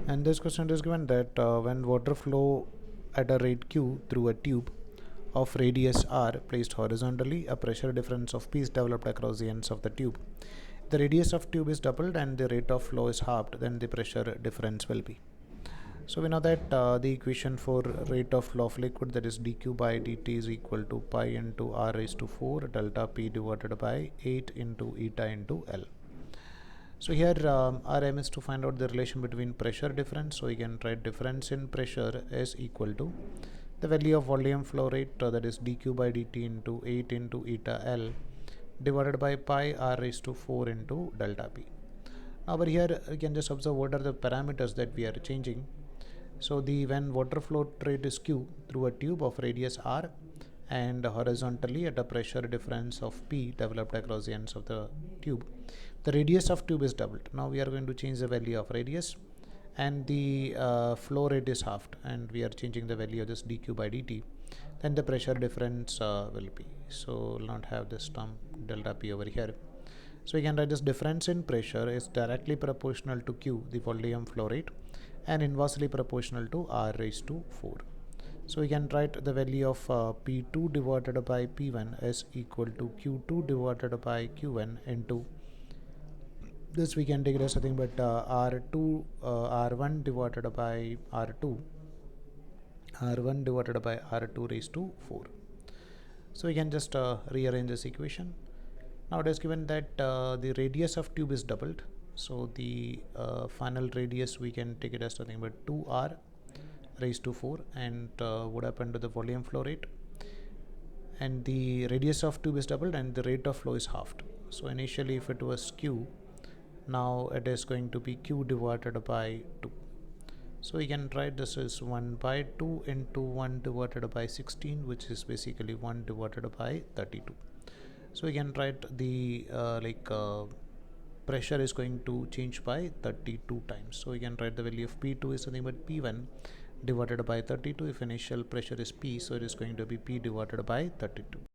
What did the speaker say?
And this question is given that when water flow at a rate q through a tube of radius r placed horizontally, a pressure difference of p is developed across the ends of the tube. The radius of tube is doubled and the rate of flow is halved, then the pressure difference will be. So we know that the equation for rate of flow of liquid, that is dq by dt, is equal to pi into r raised to 4 delta p divided by 8 into eta into L. So here our aim is to find out the relation between pressure difference. So we can write difference in pressure is equal to the value of volume flow rate, that is dq by dt into 8 into eta L divided by pi r raised to 4 into delta p. Now over here you can just observe what are the parameters that we are changing. So when water flow rate is q through a tube of radius r and horizontally at a pressure difference of p developed across the ends of the tube, the radius of tube is doubled. Now we are going to change the value of radius, and the flow rate is halved, and we are changing the value of this dq by dt. Then the pressure difference will be, so we'll not have this term delta p over here. So we can write this difference in pressure is directly proportional to q, the volume flow rate, and inversely proportional to r raised to 4. So we can write the value of P2 divided by P1 is equal to Q2 divided by Q1 into this. We can take it as nothing but R2 R1 divided by R2 R1 divided by R2 raised to 4. So we can just rearrange this equation. Now it is given that the radius of tube is doubled. So the final radius we can take it as nothing but 2R raised to 4, and what happened to the volume flow rate, and the radius of tube is doubled and the rate of flow is halved. So initially if it was q, now it is going to be q divided by 2. So we can write this as 1 by 2 into 1 divided by 16, which is basically 1 divided by 32. So we can write the pressure is going to change by 32 times. So we can write the value of P2 is nothing but P1 divided by 32. If initial pressure is P, so it is going to be P divided by 32.